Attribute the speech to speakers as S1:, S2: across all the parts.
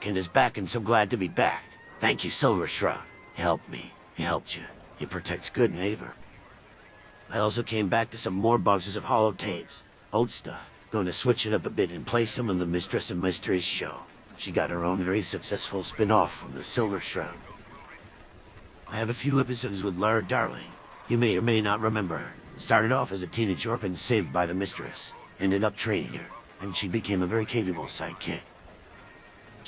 S1: and is back and so glad to be back. Thank you, Silver Shroud. You helped me. He helped you. He protects good neighbor. I also came back to some more boxes of hollow tapes. Old stuff. Going to switch it up a bit and play some of the Mistress of Mysteries show. She got her own very successful spin-off from the Silver Shroud. I have a few episodes with Laura Darling. You may or may not remember her. Started off as a teenage orphan saved by the Mistress. Ended up training her, and she became a very capable sidekick.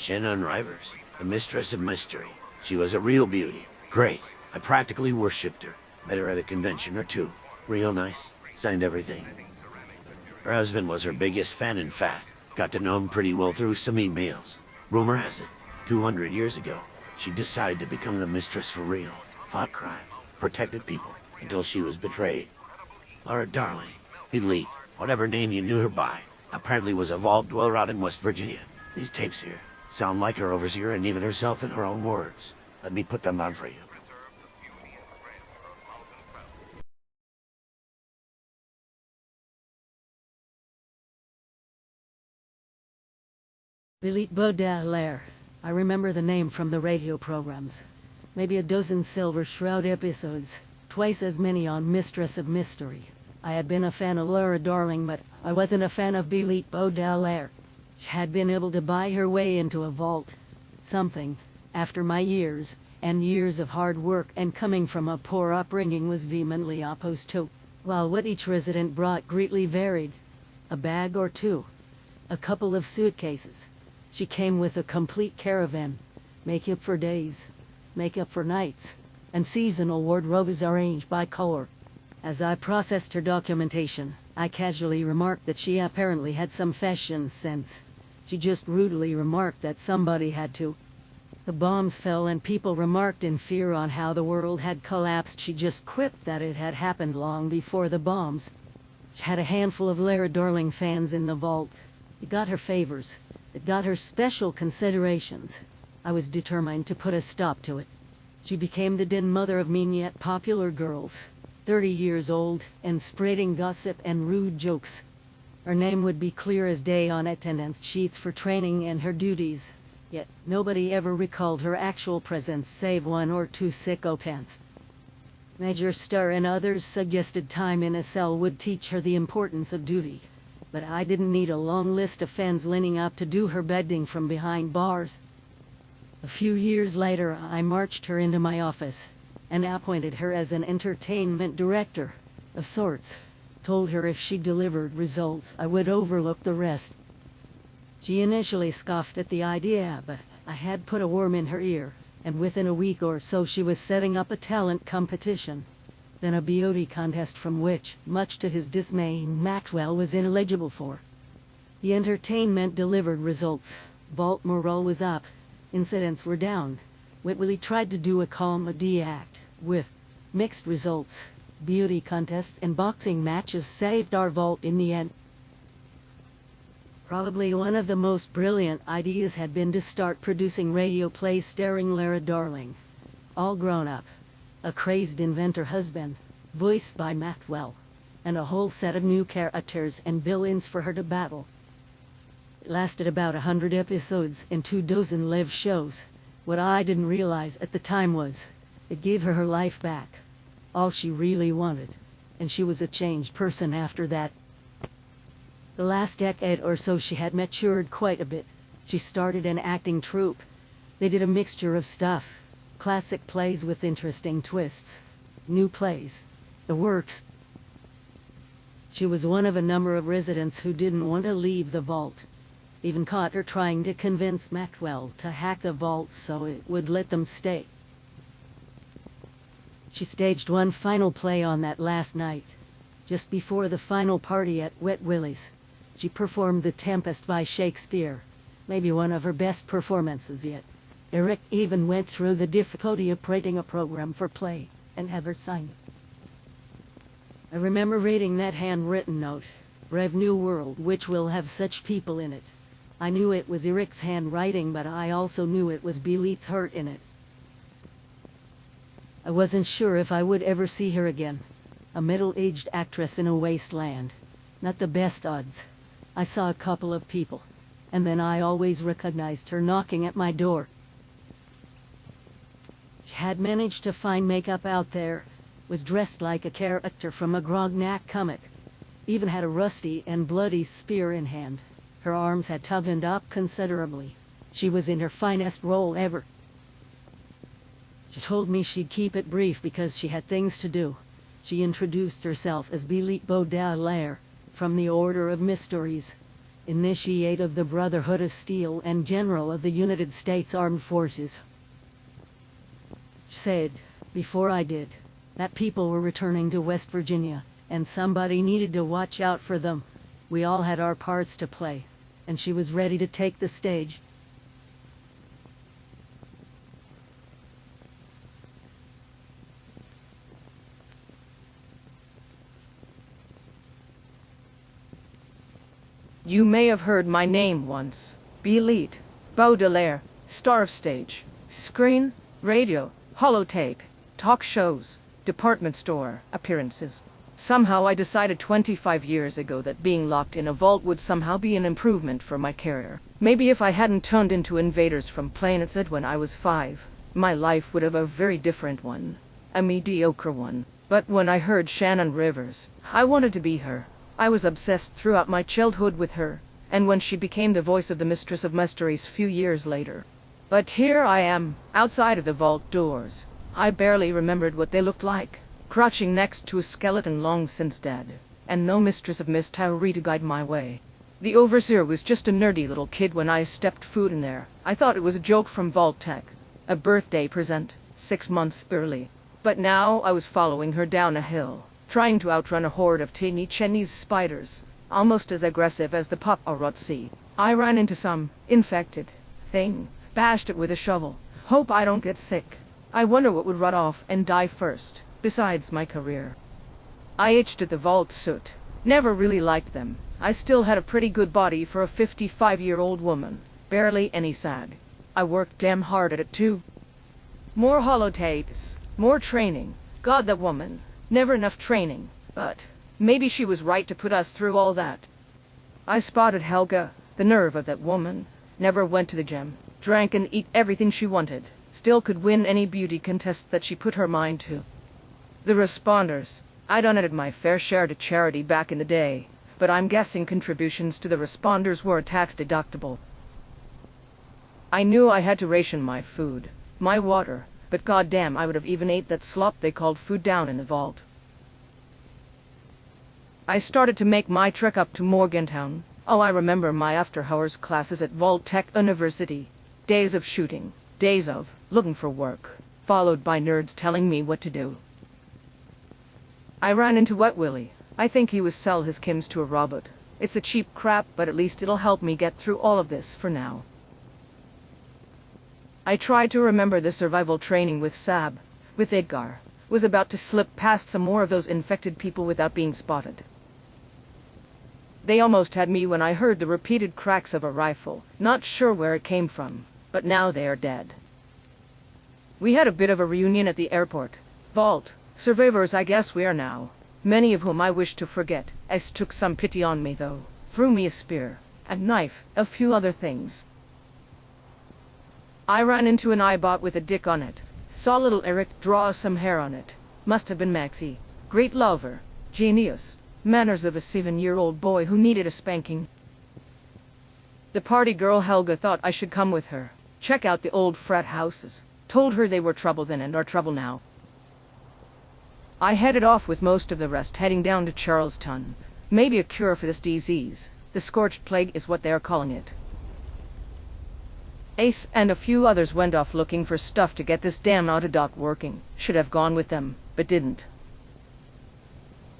S1: Shannon Rivers, the Mistress of Mystery. She was a real beauty. Great. I practically worshipped her. Met her at a convention or two. Real nice. Signed everything. Her husband was her biggest fan, in fact. Got to know him pretty well through some emails. Rumor has it, 200 years ago, she decided to become the Mistress for real. Fought crime. Protected people. Until she was betrayed. Laura Darling. Belit. Whatever name you knew her by. Apparently was a vault dweller out in West Virginia. These tapes here sound like her overseer and even herself in her own words. Let me put them on for you.
S2: Belit Baudelaire. I remember the name from the radio programs. Maybe a dozen Silver Shroud episodes. Twice as many on Mistress of Mystery. I had been a fan of Laura Darling, but I wasn't a fan of Belit Baudelaire. She had been able to buy her way into a vault. Something, after my years, and years of hard work and coming from a poor upbringing, was vehemently opposed to. While what each resident brought greatly varied. A bag or two. A couple of suitcases. She came with a complete caravan. Makeup for days. Makeup for nights. And seasonal wardrobes arranged by color. As I processed her documentation, I casually remarked that she apparently had some fashion sense. She just rudely remarked that somebody had to. The bombs fell and people remarked in fear on how the world had collapsed. She just quipped that it had happened long before the bombs. She had a handful of Laura Darling fans in the vault. It got her favors. It got her special considerations. I was determined to put a stop to it. She became the den mother of mean yet popular girls. 30 years old, and spreading gossip and rude jokes. Her name would be clear as day on attendance sheets for training and her duties. Yet nobody ever recalled her actual presence save one or two sycophants. Major Star and others suggested time in a cell would teach her the importance of duty. But I didn't need a long list of fans lining up to do her bedding from behind bars. A few years later, I marched her into my office and appointed her as an entertainment director, of sorts. Told her if she delivered results, I would overlook the rest. She initially scoffed at the idea, but I had put a worm in her ear, and within a week or so she was setting up a talent competition. Then a beauty contest from which, much to his dismay, Maxwell was ineligible for. The entertainment delivered results. Vault morale was up. Incidents were down. Whitwillie tried to do a comedy act, with mixed results. Beauty contests and boxing matches saved our vault in the end. Probably one of the most brilliant ideas had been to start producing radio plays starring Laura Darling. All grown up. A crazed inventor husband, voiced by Maxwell, and a whole set of new characters and villains for her to battle. It lasted about 100 episodes and 24 live shows. What I didn't realize at the time was, it gave her life back. All she really wanted. And she was a changed person after that. The last decade or so she had matured quite a bit. She started an acting troupe. They did a mixture of stuff. Classic plays with interesting twists. New plays. The works. She was one of a number of residents who didn't want to leave the vault. Even caught her trying to convince Maxwell to hack the vault so it would let them stay. She staged one final play on that last night. Just before the final party at Wet Willie's, she performed The Tempest by Shakespeare. Maybe one of her best performances yet. Eric even went through the difficulty of writing a program for play and have her sign it. I remember reading that handwritten note, Brave New World, which will have such people in it. I knew it was Eric's handwriting, but I also knew it was Belit's heart in it. I wasn't sure if I would ever see her again. A middle-aged actress in a wasteland. Not the best odds. I saw a couple of people. and then I always recognized her knocking at my door. She had managed to find makeup out there, was dressed like a character from a Grognak comic, even had a rusty and bloody spear in hand. Her arms had toughened up considerably. She was in her finest role ever. She told me she'd keep it brief because she had things to do. She introduced herself as Belit Baudelaire, from the Order of Mysteries, Initiate of the Brotherhood of Steel and General of the United States Armed Forces. She said, before I did, that people were returning to West Virginia, and somebody needed to watch out for them. We all had our parts to play, and she was ready to take the stage.
S3: You may have heard my name once. Belit, Baudelaire, star of stage, screen, radio, holotape, talk shows, department store appearances. Somehow I decided 25 years ago that being locked in a vault would somehow be an improvement for my career. Maybe if I hadn't turned into invaders from planets Z when I was 5, my life would have a very different one. A mediocre one. But when I heard Shannon Rivers, I wanted to be her. I was obsessed throughout my childhood with her, and when she became the voice of the Mistress of Mysteries few years later. But here I am, outside of the vault doors. I barely remembered what they looked like, crouching next to a skeleton long since dead, and no Mistress of Mystery to guide my way. The overseer was just a nerdy little kid when I stepped foot in there. I thought it was a joke from Vault Tech, a birthday present, 6 months early. But now I was following her down a hill, trying to outrun a horde of teeny Chinese spiders, almost as aggressive as the paparazzi. I ran into some infected thing, bashed it with a shovel. Hope I don't get sick. I wonder what would run off and die first, besides my career. I itched at the vault suit. Never really liked them. I still had a pretty good body for a 55-year-old woman. Barely any sag. I worked damn hard at it too. More holotapes, more training. God, that woman. Never enough training, but maybe she was right to put us through all that. I spotted Helga, the nerve of that woman. Never went to the gym, drank and ate everything she wanted, still could win any beauty contest that she put her mind to. The responders. I donated my fair share to charity back in the day, but I'm guessing contributions to the responders were tax deductible. I knew I had to ration my food, my water, but goddamn I would have even ate that slop they called food down in the vault. I started to make my trek up to Morgantown. Oh, I remember my after-hours classes at Vault Tech University. Days of shooting, days of looking for work, followed by nerds telling me what to do. I ran into Wet Willie. I think he was sell his Kims to a robot. It's the cheap crap, but at least it'll help me get through all of this for now. I tried to remember the survival training with Sab, with Edgar. Was about to slip past some more of those infected people without being spotted. They almost had me when I heard the repeated cracks of a rifle, not sure where it came from, but now they are dead. We had a bit of a reunion at the airport. Vault, survivors I guess we are now, many of whom I wish to forget. S took some pity on me though, threw me a spear, a knife, a few other things. I ran into an iBot with a dick on it. Saw little Eric draw some hair on it. Must have been Maxie. Great lover. Genius. Manners of a 7-year-old boy who needed a spanking. The party girl Helga thought I should come with her. Check out the old frat houses. Told her they were trouble then and are trouble now. I headed off with most of the rest heading down to Charlestown. Maybe a cure for this disease. The scorched plague is what they are calling it. Ace and a few others went off looking for stuff to get this damn autodoc working. Should have gone with them, but didn't.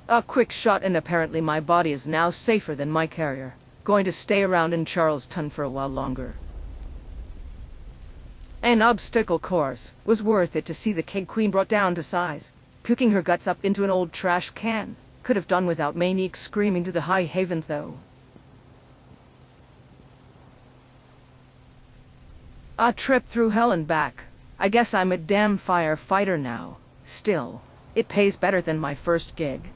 S3: A quick shot and apparently my body is now safer than my carrier. Going to stay around in Charlestown for a while longer. An obstacle course. Was worth it to see the Keg Queen brought down to size. Puking her guts up into an old trash can. Could have done without Maniac screaming to the high heavens though. A trip through hell and back. I guess I'm a damn firefighter now. Still, it pays better than my first gig.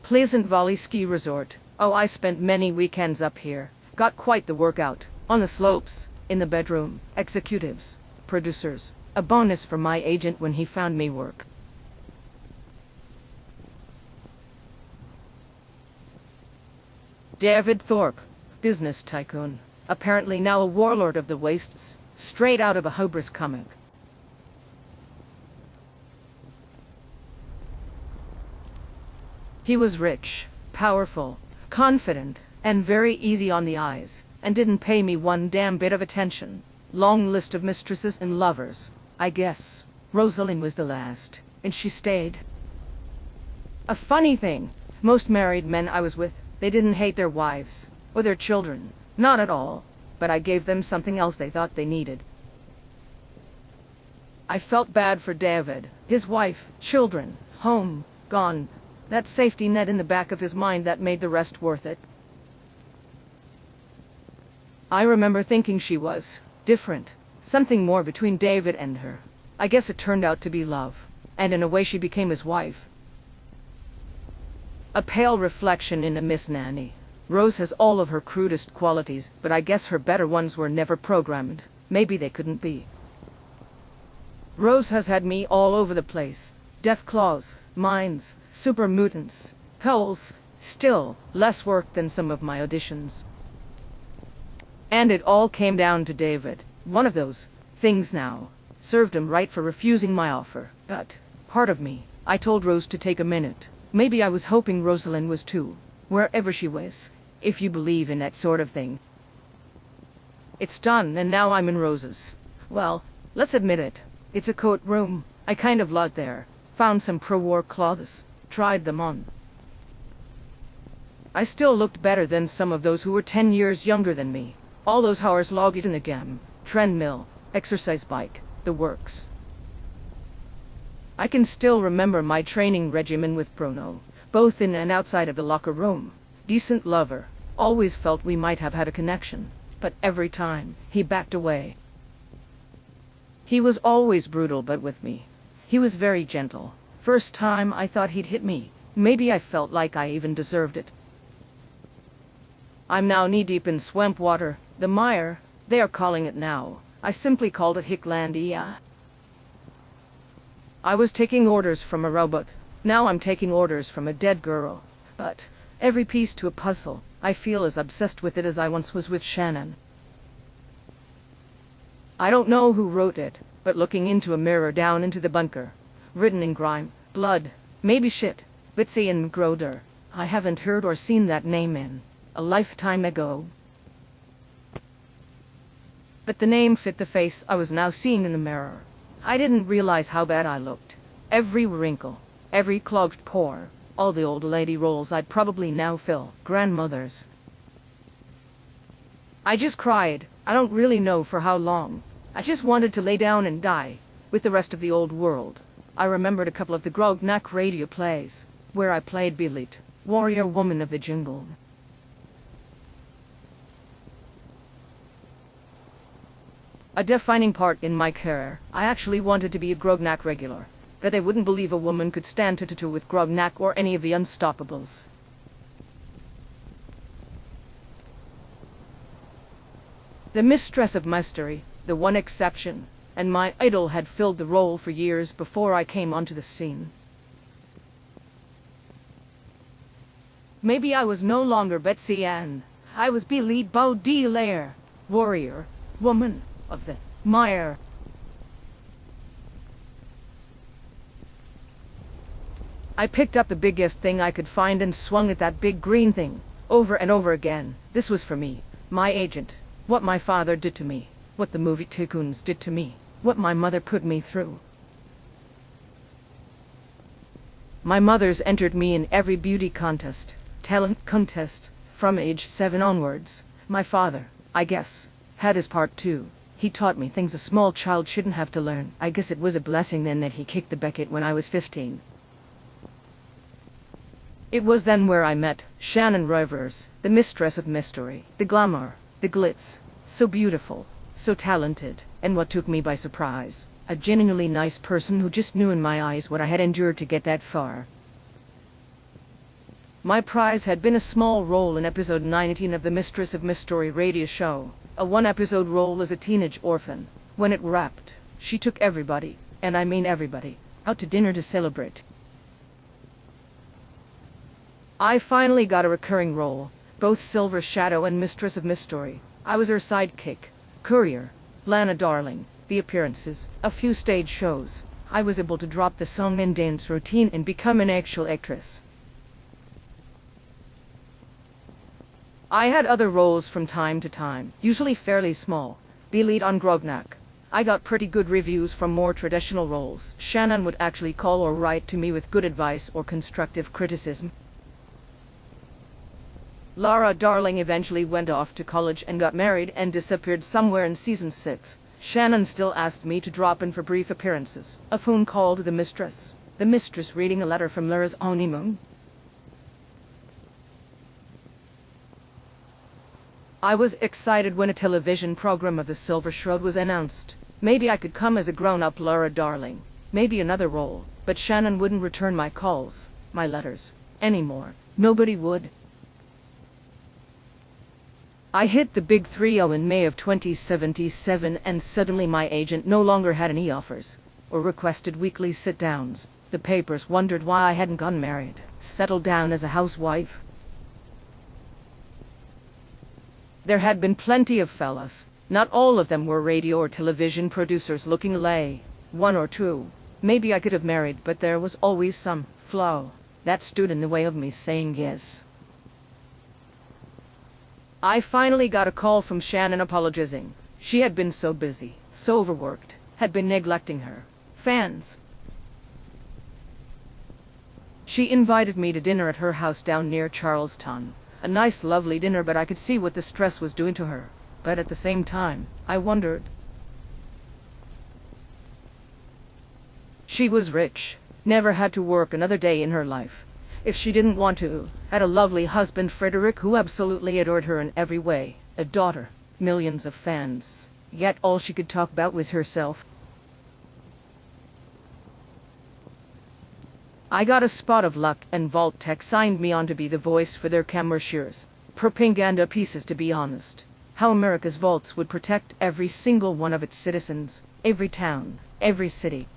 S3: Pleasant Valley Ski Resort. Oh, I spent many weekends up here. Got quite the workout. On the slopes, in the bedroom, executives, producers. A bonus for my agent when he found me work. David Thorpe, business tycoon. Apparently now a warlord of the wastes. Straight out of a hubris comic. He was rich, powerful, confident, and very easy on the eyes, and didn't pay me one damn bit of attention. Long list of mistresses and lovers. I guess Rosalind was the last, and she stayed. A funny thing, most married men I was with, they didn't hate their wives, or their children, not at all, but I gave them something else they thought they needed. I felt bad for David, his wife, children, home, gone. That safety net in the back of his mind that made the rest worth it. I remember thinking she was different, something more between David and her. I guess it turned out to be love, and in a way she became his wife. A pale reflection in a Miss Nanny. Rose has all of her crudest qualities, but I guess her better ones were never programmed. Maybe they couldn't be. Rose has had me all over the place. Death claws, mines, super mutants, hulls, still less work than some of my auditions. And it all came down to David. One of those things now. Served him right for refusing my offer. But, part of me, I told Rose to take a minute. Maybe I was hoping Rosalind was too. Wherever she was. If you believe in that sort of thing. It's done, and now I'm in Rose's. Well, let's admit it. It's a coat room. I kind of looked there. Found some pro-war clothes. Tried them on. I still looked better than some of those who were 10 years younger than me. All those hours logged in the gym, treadmill, exercise bike, the works. I can still remember my training regimen with Bruno, both in and outside of the locker room. Decent lover, always felt we might have had a connection, but every time, he backed away. He was always brutal, but with me, he was very gentle. First time I thought he'd hit me. Maybe I felt like I even deserved it. I'm now knee-deep in swamp water, the mire, they are calling it now. I simply called it Hicklandia. I was taking orders from a robot. Now I'm taking orders from a dead girl. But every piece to a puzzle, I feel as obsessed with it as I once was with Shannon. I don't know who wrote it, but looking into a mirror down into the bunker. Written in grime, blood, maybe shit, Bitsy and Groder. I haven't heard or seen that name in a lifetime ago. But the name fit the face I was now seeing in the mirror. I didn't realize how bad I looked. Every wrinkle, every clogged pore, all the old lady roles I'd probably now fill, grandmothers. I just cried. I don't really know for how long. I just wanted to lay down and die, with the rest of the old world. I remembered a couple of the Grognak radio plays, where I played Belit, warrior woman of the jungle. A defining part in my career. I actually wanted to be a Grognak regular, that they wouldn't believe a woman could stand toe-to-toe with Grognak or any of the Unstoppables. The mistress of mystery, the one exception, and my idol had filled the role for years before I came onto the scene. Maybe I was no longer Betsy Ann. I was Belit Baudelaire, warrior, woman of the mire. I picked up the biggest thing I could find and swung at that big green thing, over and over again. This was for me, my agent, what my father did to me, what the movie tycoons did to me, what my mother put me through. My mother's entered me in every beauty contest, talent contest, from age 7 onwards. My father, I guess, had his part too. He taught me things a small child shouldn't have to learn. I guess it was a blessing then that he kicked the bucket when I was 15. It was then where I met Shannon Rivers, the mistress of mystery, the glamour, the glitz, so beautiful, so talented, and what took me by surprise, a genuinely nice person who just knew in my eyes what I had endured to get that far. My prize had been a small role in episode 19 of the Mistress of Mystery radio show, a one-episode role as a teenage orphan. When it wrapped, she took everybody, and I mean everybody, out to dinner to celebrate. I finally got a recurring role, both Silver Shadow and Mistress of Mystery. I was her sidekick, courier, Lana Darling, the appearances, a few stage shows. I was able to drop the song and dance routine and become an actual actress. I had other roles from time to time, usually fairly small. Belit on Grognak. I got pretty good reviews from more traditional roles. Shannon would actually call or write to me with good advice or constructive criticism. Lara Darling eventually went off to college and got married and disappeared somewhere in season 6. Shannon still asked me to drop in for brief appearances. A phone call to the mistress reading a letter from Lara's honeymoon. I was excited when a television program of the Silver Shroud was announced. Maybe I could come as a grown-up Lara Darling, maybe another role, but Shannon wouldn't return my calls, my letters, anymore. Nobody would. I hit the big 3-0 in May of 2077 and suddenly my agent no longer had any offers, or requested weekly sit-downs. The papers wondered why I hadn't gone married, settled down as a housewife. There had been plenty of fellas. Not all of them were radio or television producers looking lay. One or two. Maybe I could have married, but there was always some flaw that stood in the way of me saying yes. I finally got a call from Shannon apologizing. She had been so busy, so overworked, had been neglecting her fans. She invited me to dinner at her house down near Charlestown. A nice, lovely dinner, but I could see what the stress was doing to her. But at the same time, I wondered. She was rich, never had to work another day in her life. If she didn't want to, had a lovely husband, Frederick, who absolutely adored her in every way. A daughter, millions of fans. Yet all she could talk about was herself. I got a spot of luck and Vault-Tec signed me on to be the voice for their commercials. Propaganda pieces, to be honest. How America's vaults would protect every single one of its citizens, every town, every city.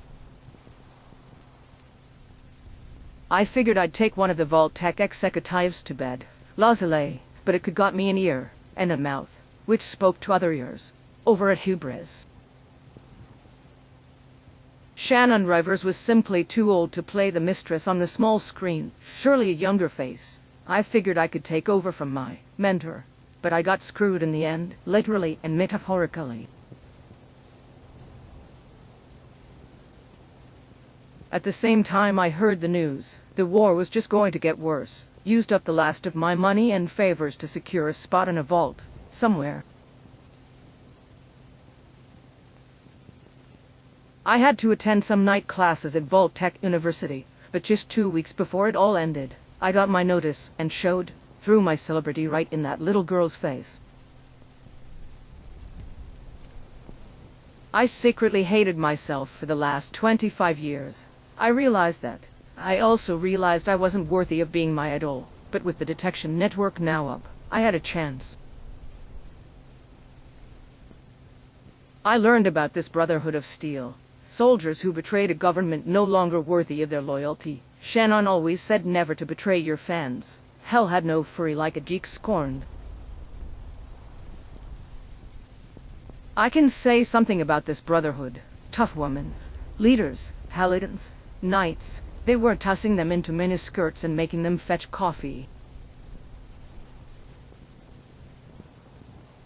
S3: I figured I'd take one of the Vault-Tec executives to bed, lazily, but it could got me an ear, and a mouth, which spoke to other ears, over at Hubris. Shannon Rivers was simply too old to play the mistress on the small screen, surely a younger face. I figured I could take over from my mentor, but I got screwed in the end, literally and metaphorically. At the same time I heard the news. The war was just going to get worse. Used up the last of my money and favors to secure a spot in a vault, somewhere. I had to attend some night classes at Vault-Tec University, but just 2 weeks before it all ended, I got my notice and showed, threw my celebrity right in that little girl's face. I secretly hated myself for the last 25 years. I realized that. I also realized I wasn't worthy of being my idol, but with the detection network now up, I had a chance. I learned about this Brotherhood of Steel. Soldiers who betrayed a government no longer worthy of their loyalty. Shannon always said never to betray your fans. Hell had no fury like a geek scorned. I can say something about this Brotherhood. Tough women. Leaders. Paladins. Knights. They were tossing them into miniskirts and making them fetch coffee.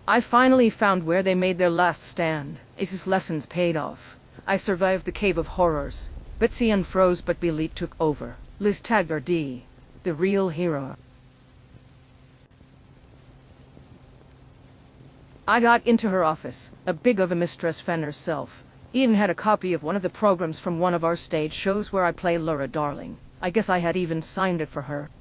S3: I finally found where they made their last stand. Ace's lessons paid off. I survived the Cave of Horrors. Betsy unfroze, but Belit took over. Liz Taggart-D, the real hero. I got into her office, a big of a mistress fan herself. Even had a copy of one of the programs from one of our stage shows where I play Lara Darling. I guess I had even signed it for her.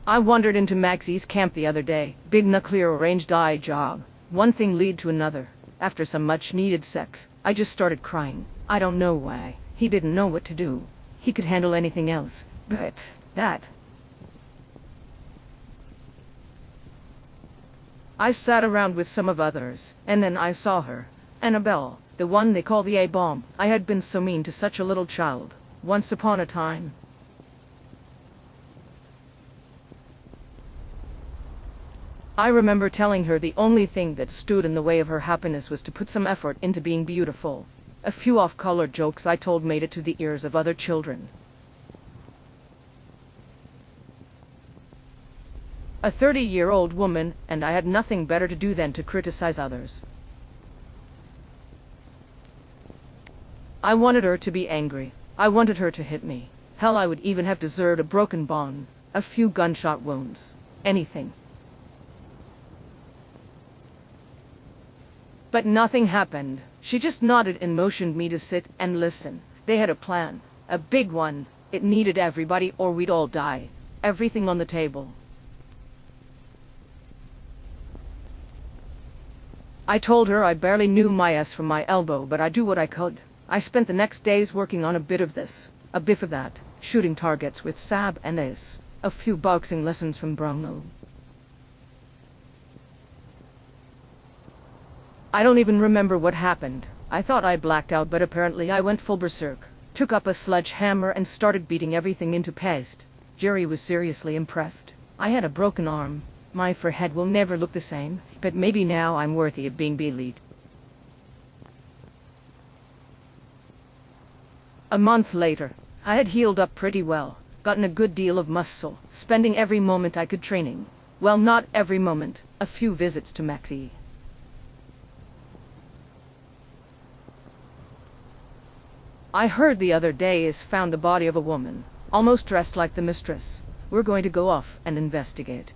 S3: I wandered into Maxie's camp the other day. Big nuclear arranged eye job. One thing lead to another. After some much needed sex, I just started crying. I don't know why. He didn't know what to do. He could handle anything else, but that. I sat around with some of others, and then I saw her. Annabelle, the one they call the A-bomb. I had been so mean to such a little child, once upon a time. I remember telling her the only thing that stood in the way of her happiness was to put some effort into being beautiful. A few off-color jokes I told made it to the ears of other children. A 30-year-old woman, and I had nothing better to do than to criticize others. I wanted her to be angry. I wanted her to hit me. Hell, I would even have deserved a broken bone, a few gunshot wounds, anything. But nothing happened. She just nodded and motioned me to sit and listen. They had a plan, a big one. It needed everybody or we'd all die. Everything on the table. I told her I barely knew my ass from my elbow, but I'd do what I could. I spent the next days working on a bit of this, a bit of that, shooting targets with Sab and Ace, a few boxing lessons from Bruno. I don't even remember what happened. I thought I blacked out, but apparently I went full berserk. Took up a sledgehammer and started beating everything into paste. Jerry was seriously impressed. I had a broken arm. My forehead will never look the same, but maybe now I'm worthy of being Belit. A month later, I had healed up pretty well, gotten a good deal of muscle, spending every moment I could training. Well, not every moment, a few visits to Maxie. I heard the other day is found the body of a woman, almost dressed like the mistress. We're going to go off and investigate.